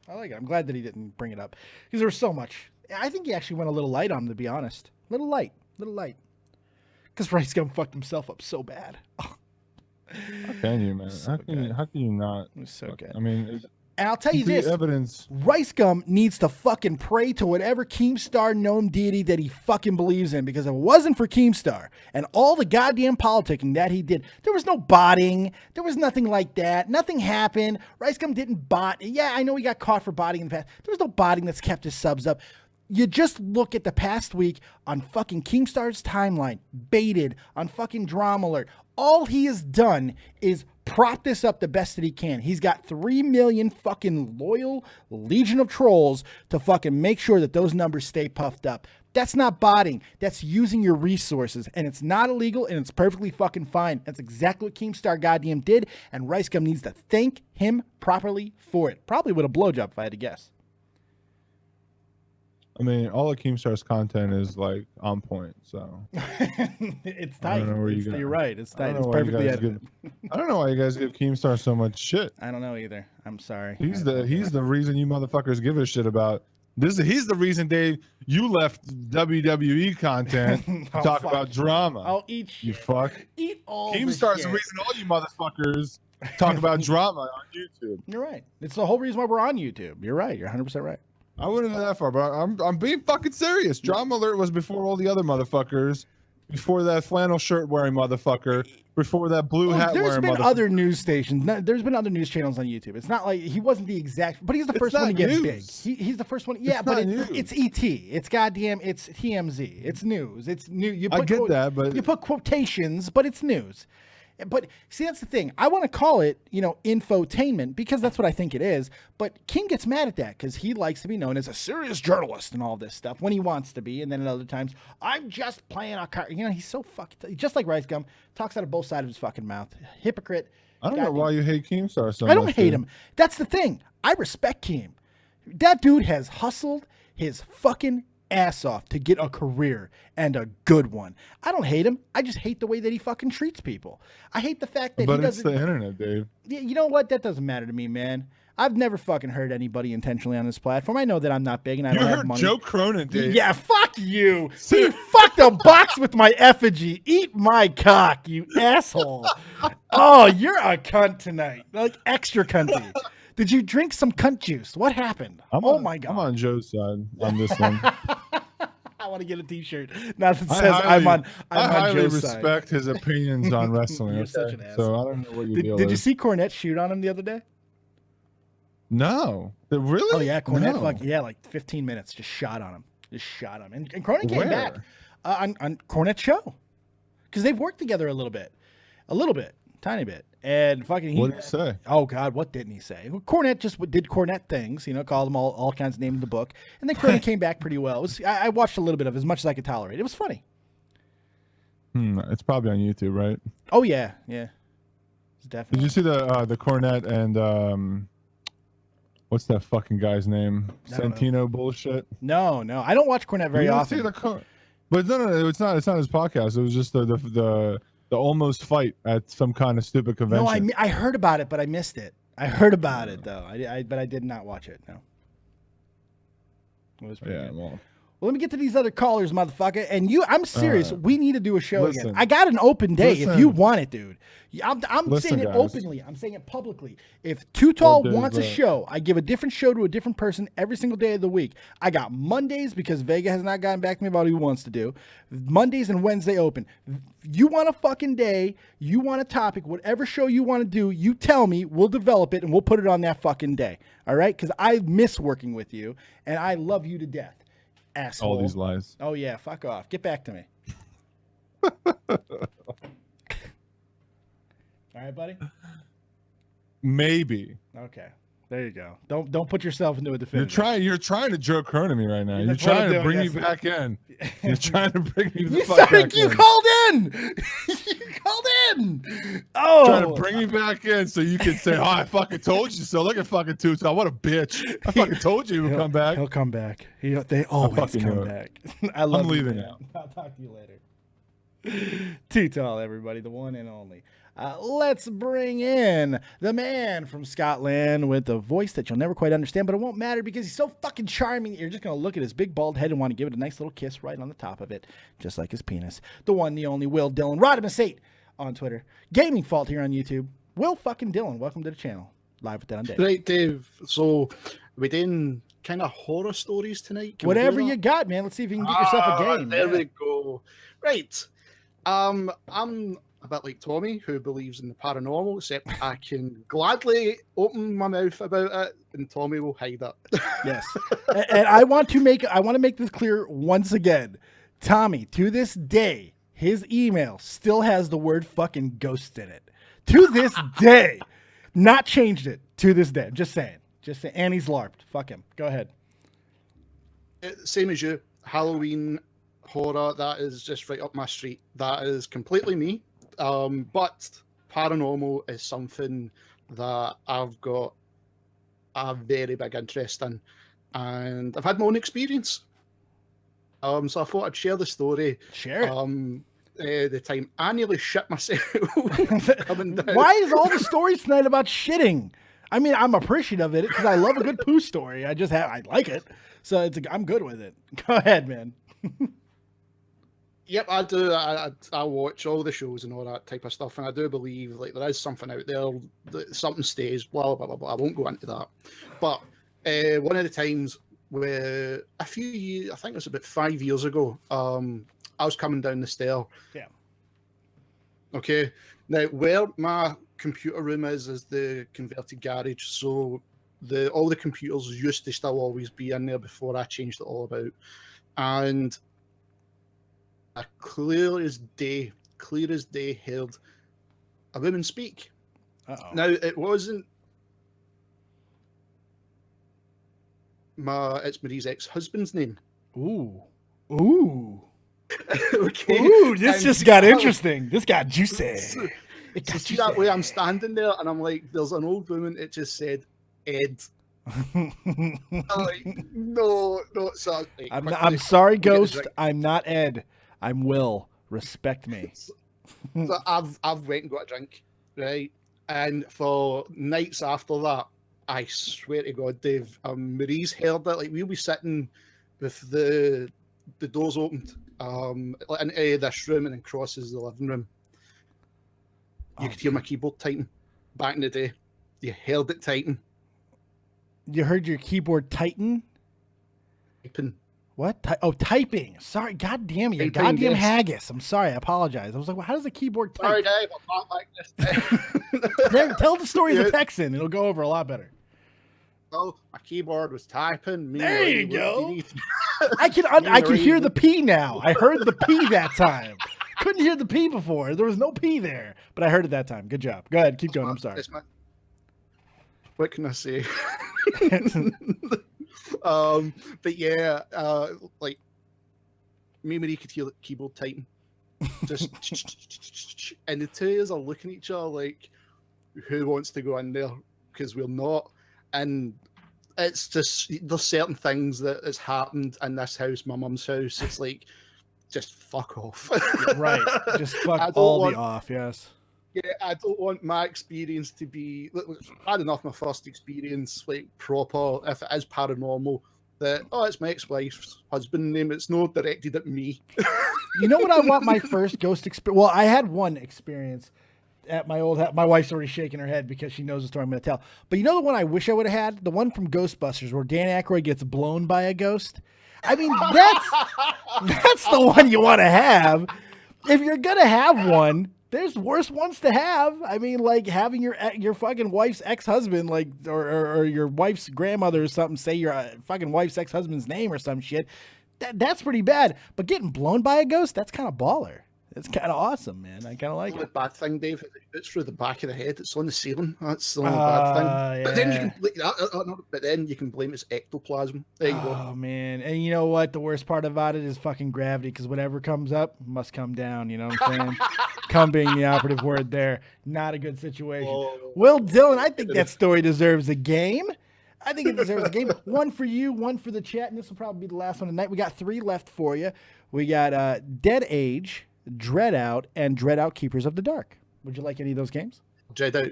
I like it. I'm glad that he didn't bring it up because there was so much. I think he actually went a little light on him, to be honest. Little light. Because Rice Gum fucked himself up so bad. How can you, man? So How can you not? It was so good. I mean, And I'll tell you the this. evidence. Rice Gum needs to fucking pray to whatever Keemstar gnome deity that he fucking believes in, because if it wasn't for Keemstar and all the goddamn politicking that he did, there was no botting. There was nothing like that. Nothing happened. Rice Gum didn't bot. Yeah, I know he got caught for botting in the past. There was no botting that's kept his subs up. You just look at the past week on fucking Keemstar's timeline, baited on fucking Drama Alert. All he has done is prop this up the best that he can. He's got 3 million fucking loyal legion of trolls to fucking make sure that those numbers stay puffed up. That's not botting. That's using your resources, and it's not illegal, and it's perfectly fucking fine. That's exactly what Keemstar goddamn did, and Rice Gum needs to thank him properly for it. Probably with a blowjob, if I had to guess. I mean, all of Keemstar's content is like on point, so It's tight. You're right. It's tight. It's I perfectly edited. I don't know why you guys give Keemstar so much shit. I don't know either. I'm sorry. He's the reason you motherfuckers give a shit about this. He's the reason, Dave, you left WWE content to talk about drama. I'll eat shit. You fuck. Eat all Keemstar's the the reason all you motherfuckers talk about drama on YouTube. You're right. It's the whole reason why we're on YouTube. You're right. You're 100% right. I wouldn't go that far, but I'm being fucking serious. Drama Alert was before all the other motherfuckers, before that flannel shirt wearing motherfucker, before that blue hat wearing motherfucker. There's been other news stations. There's been other news channels on YouTube. It's not like he wasn't the exact, but he's the first one to get big. He's the first one. Yeah, but it's ET. It's goddamn. It's TMZ. It's news. It's new. I get that, but you put quotations, but it's news. But see, that's the thing. I want to call it, infotainment because that's what I think it is. But King gets mad at that because he likes to be known as a serious journalist and all this stuff when he wants to be. And then at other times, I'm just playing a card. He's so fucking, just like Rice Gum, talks out of both sides of his fucking mouth. Hypocrite. I don't know why you hate Keemstar so much. I don't hate him. That's the thing. I respect Keem. That dude has hustled his fucking ass off to get a career and a good one. I don't hate him. I just hate the way that he fucking treats people. I hate the fact that but he it's doesn't. the internet, Dave. Yeah, you know what? That doesn't matter to me, man. I've never fucking hurt anybody intentionally on this platform. I know that I'm not big and I don't have money. Joe Cronin, Dave. Yeah, fuck you. He fucked a box with my effigy. Eat my cock, you asshole. Oh, you're a cunt tonight. Like extra cunty. Did you drink some cunt juice? What happened? My God. I'm on Joe's side on this one. I want to get a T-shirt. Now that says I'm on Joe's side. Respect his opinions on wrestling. You're okay? such an asshole. So I don't know what you Did you see Cornette shoot on him the other day? No. Really? Oh yeah, Cornette. No. Like 15 minutes. Just shot on him. And Cronin came back on Cornette's show because they've worked together a little bit. tiny bit. And fucking, What did he say? Oh God, what didn't he say? Well, Cornette just did Cornette things, you know, called them all kinds of names in the book, and then Cornette came back pretty well. I watched a little bit of it, as much as I could tolerate. It was funny. It's probably on YouTube, right? Oh yeah, it's definitely. Did you see the Cornette and what's that fucking guy's name? Santino bullshit. No, I don't watch Cornette very often. But no, it's not his podcast. It was just the almost fight at some kind of stupid convention. No, I heard about it, but I missed it. I heard about it though. But I did not watch it. No. It was pretty good. Well, let me get to these other callers, motherfucker. And I'm serious. We need to do a show Listen. again. I got an open day if you want it, dude. I'm Listen, saying it guys. openly. I'm saying it publicly. If Too Tall Dave, wants a show, I give a different show to a different person every single day of the week. I got Mondays because Vega has not gotten back to me about what he wants to do. Mondays and Wednesday open. You want a fucking day, you want a topic, whatever show you want to do, you tell me, we'll develop it and we'll put it on that fucking day. All right? Because I miss working with you and I love you to death. Asshole. all these lies. Oh yeah, fuck off. Get back to me. All right, buddy. Maybe. Okay, there you go. Don't put yourself into a definitive. You're trying to Joe Kern to me right now. You're That's what trying I'm to doing, bring yes. me back in. You're trying to bring me the You fuck sound back like you in. called in. You called in. Oh, Trying to bring me back in so you can say, "Oh, I fucking told you so." Look at fucking Too Tall. What a bitch! I fucking told you he would come back. He'll come back. They always fucking come knew it. back. I love I'm you, leaving man. now. I'll talk to you later. Too Tall, everybody, the one and only. Let's bring in the man from Scotland with a voice that you'll never quite understand, but it won't matter because he's so fucking charming that you're just going to look at his big bald head and want to give it a nice little kiss right on the top of it, just like his penis. The one, the only Will Dillon, Rodimus8 on Twitter, Gaming Fault here on YouTube. Will fucking Dillon, welcome to the channel. Live with that on Dave. Right, Dave. So we're doing kind of horror stories tonight. Can we do Whatever that? you got, man. Let's see if you can get yourself a game. There Yeah. we go. Right. I'm a bit like Tommy, who believes in the paranormal, except I can gladly open my mouth about it, and Tommy will hide it. Yes. And I want to make this clear once again. Tommy, to this day, his email still has the word fucking ghost in it. To this day. Not changed it to this day. Just saying. And he's LARPed. Fuck him. Go ahead. Same as you. Halloween horror, that is just right up my street. That is completely me. But paranormal is something that I've got a very big interest in, and I've had my own experience. So I thought I'd share the story. Share it. The time I nearly shit myself coming down. Why is all the stories tonight about shitting? I mean, I'm appreciative of it because I love a good poo story. I like it, so I'm good with it. Go ahead, man. Yep, I do. I watch all the shows and all that type of stuff, and I do believe like there is something out there, that something stays. Blah blah blah blah. I won't go into that. But one of the times where a few years, I think it was about 5 years ago, I was coming down the stair. Yeah. Okay. Now where my computer room is the converted garage, so all the computers used to still always be in there before I changed it all about, and I clear as day heard a woman speak. Uh-oh. Now it wasn't it's Marie's ex-husband's name. Ooh. Okay. Ooh, this And just got interesting. This got juicy. It got See that way I'm standing there and I'm like, there's an old woman, it just said Ed. I'm like, no, so like, I'm sorry, get a Ghost. drink. I'm not Ed. I'm Will. Respect me. So I've went and got a drink, right? And for nights after that, I swear to God, Dave, Marie's heard it. Like we'll be sitting with the doors opened into this room and then crosses the living room. You could hear my keyboard typing. Back in the day, you heard it typing. You heard your keyboard tighten? Typing. What? Typing. Sorry. God damn you. Typing, Goddamn yes. haggis. I'm sorry. I apologize. I was like, well, how does a keyboard type? Sorry, Dave, I'm not like this. There, tell the story as a Yeah. Texan. It'll go over a lot better. Oh, my keyboard was typing. There you go. Meanwhile, I can hear the P now. I heard the P that time. Couldn't hear the P before. There was no P there, but I heard it that time. Good job. Go ahead. Keep going. I'm sorry. What can I say? But yeah, like me and Marie could hear the keyboard typing. Just and the two of us are looking at each other like, who wants to go in there? Because we're not. And it's just, there's certain things that has happened in this house, my mum's house. It's like, just fuck off. Right. Just fuck all the off, yes. Yeah, I don't want my experience to be, it's bad enough my first experience, like proper, if it is paranormal, that, oh, it's my ex-wife's husband name, it's not directed at me. You know what I want my first ghost experience? Well, I had one experience at my old house. My wife's already shaking her head because she knows the story I'm going to tell. But you know the one I wish I would have had? The one from Ghostbusters where Dan Aykroyd gets blown by a ghost. I mean, that's the one you want to have. If you're going to have one, there's worse ones to have. I mean, like having your fucking wife's ex-husband, like, or your wife's grandmother or something, say your fucking wife's ex-husband's name or some shit. That's pretty bad. But getting blown by a ghost, that's kind of baller. It's kind of awesome, man. I kind of like it. The bad thing, Dave, it's through the back of the head. It's on the ceiling. That's the only bad thing. Yeah. But then you can blame it's ectoplasm. There you go. Oh man, and you know what? The worst part about it is fucking gravity, because whatever comes up must come down. You know what I'm saying? Come being the operative word there. Not a good situation. Oh. Well, Dylan, I think that story deserves a game. I think it deserves a game. One for you, one for the chat, and this will probably be the last one tonight. We got 3 left for you. We got Dead Age, Dread Out, and Dread Out Keepers of the Dark. Would you like any of those games? Dread Out.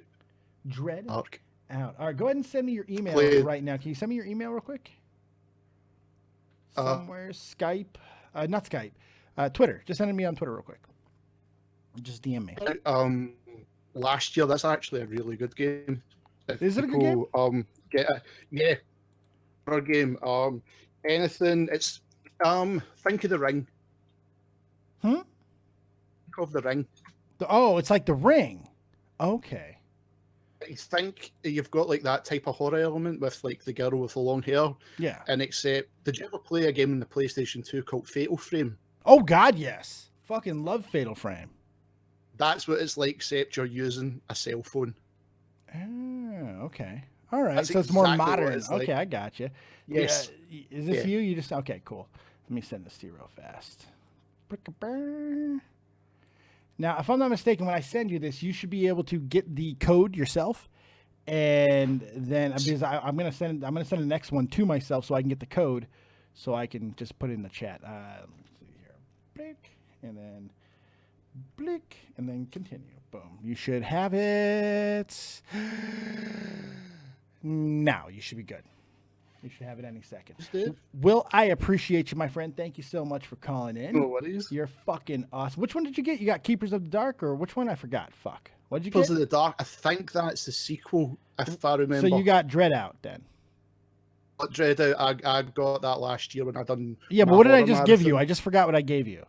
Dread Arc. Out. All right, go ahead and send me your email right now. Can you send me your email real quick? Somewhere, Skype, not Skype, Twitter. Just send it me on Twitter real quick. Just DM me. Last year, that's actually a really good game. Is it a good game? Yeah, for a game. Anything. It's think of the Ring. Think of the Ring. Oh, it's like the Ring. Okay. I think you've got like that type of horror element with like the girl with the long hair. Yeah. And except, did you ever play a game in the PlayStation 2 called Fatal Frame? Oh God, yes. Fucking love Fatal Frame. That's what it's like, except you're using a cell phone. Oh, okay. All right. That's so it's more exactly modern. it's like. Okay, I got you. Yes. Yeah. Is this you? You just okay? Cool. Let me send this to you real fast. Now, if I'm not mistaken, when I send you this, you should be able to get the code yourself, and then because I'm gonna send the next one to myself so I can get the code, so I can just put it in the chat. Let's see here, blick, and then blick, and then continue. Boom. You should have it now. You should be good. You should have it any second. Will, I appreciate you, my friend. Thank you so much for calling in. No worries. You're fucking awesome. Which one did you get? You got Keepers of the Dark, or which one? I forgot. Fuck. What'd you Keepers get? of the Dark. I think that's the sequel, if I remember. So you got Dread Out then. Dread Out. I got that last year when I done. Yeah, but what did I just give you? I just forgot what I gave you.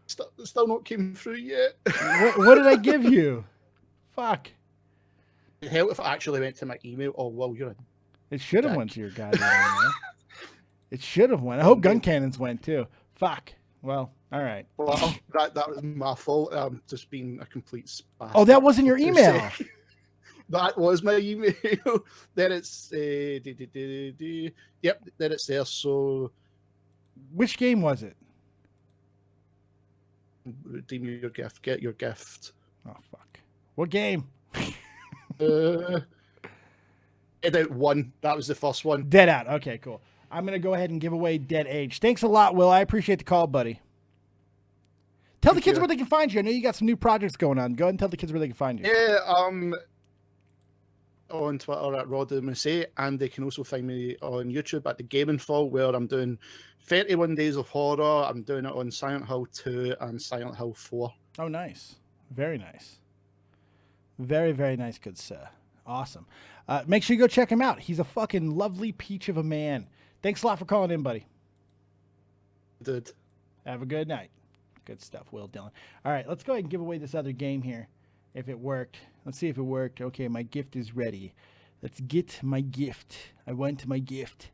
Still not came through yet. What did I give you? Fuck. Hell, if it actually went to my email, oh well, you're. It should have went to your goddamn email. It should have went. I hope Guncannons went too. Fuck. Well, all right. Well, that was my fault. I'm just being a complete spaz. Oh, that wasn't your email. That was my email. Then it's yep. Then it's there. So, which game was it? Redeem your gift. Get your gift. Oh fuck. What game? Dead Out 1. That was the first one. Dead Out. Okay, cool. I'm going to go ahead and give away Dead Age. Thanks a lot, Will. I appreciate the call, buddy. Tell the kids where they can find you. I know you got some new projects going on. Go ahead and tell the kids where they can find you. Yeah, on Twitter at RodMSA, and they can also find me on YouTube at The Gaming Fall, where I'm doing 31 Days of Horror. I'm doing it on Silent Hill 2 and Silent Hill 4. Oh, nice. Very nice. Very, very nice, good sir. Awesome. Make sure you go check him out. He's a fucking lovely peach of a man. Thanks a lot for calling in, buddy. Dude. Have a good night. Good stuff, Will Dillon. All right, let's go ahead and give away this other game here, if it worked. Let's see if it worked. Okay, my gift is ready. Let's get my gift. I want my gift.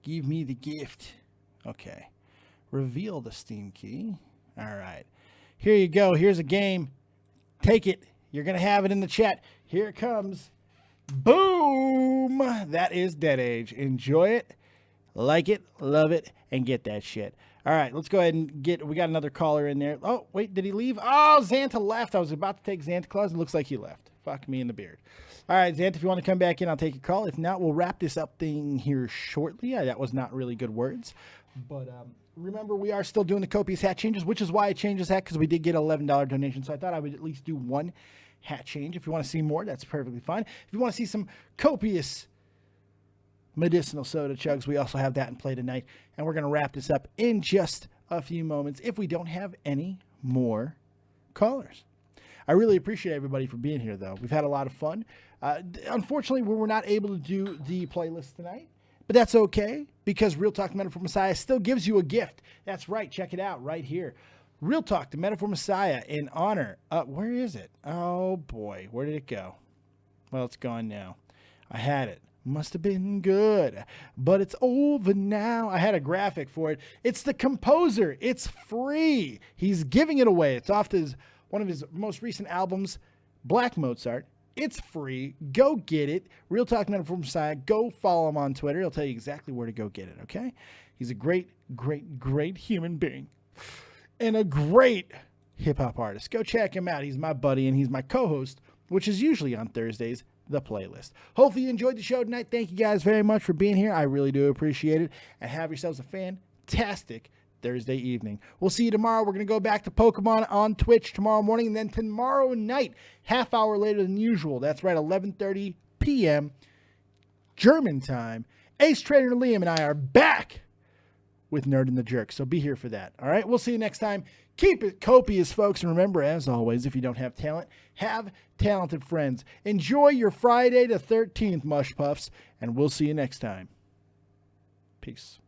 Give me the gift. Okay. reveal the Steam key. All right. Here you go. Here's a game. Take it. You're going to have it in the chat. Here it comes. Boom. That is Dead Age. Enjoy it. Like it. Love it. And get that shit. All right. Let's go ahead and we got another caller in there. Oh, wait. Did he leave? Oh, Xanta left. I was about to take Xanta Claus. It looks like he left. Fuck me in the beard. All right, Xanta, if you want to come back in, I'll take your call. If not, we'll wrap this up thing here shortly. That was not really good words. But remember, we are still doing the Copious hat changes, which is why I changed this hat, because we did get an $11 donation. So I thought I would at least do one hat change. If you want to see more, that's perfectly fine. If you want to see some Copious medicinal soda chugs, we also have that in play tonight. And we're going to wrap this up in just a few moments if we don't have any more callers. I really appreciate everybody for being here, though. We've had a lot of fun. Unfortunately, we were not able to do the playlist tonight, but that's okay, because Real Talk, the Metaphor Messiah still gives you a gift. That's right. Check it out right here. Real Talk, the Metaphor Messiah, in honor. Where is it? Oh, boy. Where did it go? Well, it's gone now. I had it. Must have been good, but it's over now. I had a graphic for it. It's the composer. It's free. He's giving it away. It's off one of his most recent albums, Black Mozart. It's free. Go get it. Real Talk Metaphor Messiah. Go follow him on Twitter. He'll tell you exactly where to go get it, okay? He's a great, great, great human being and a great hip-hop artist. Go check him out. He's my buddy, and he's my co-host, which is usually on Thursdays, The Playlist. Hopefully you enjoyed the show tonight. Thank you guys very much for being here. I really do appreciate it. And have yourselves a fantastic Thursday evening. We'll see you tomorrow. We're going to go back to Pokemon on Twitch tomorrow morning, and then tomorrow night, half hour later than usual. That's right, 11:30 p.m. German time. Ace Trader Liam and I are back with Nerd and the Jerk, so be here for that. All right, we'll see you next time. Keep it copious, folks, and remember, as always, if you don't have talent, have talented friends. Enjoy your Friday the 13th, Mush Puffs, and we'll see you next time. Peace.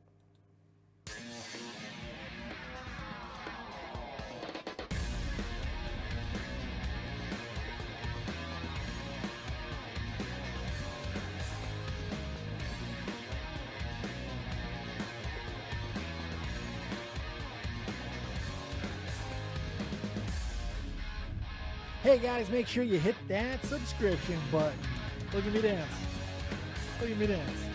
Hey guys, make sure you hit that subscription button. Look at me dance. Look at me dance.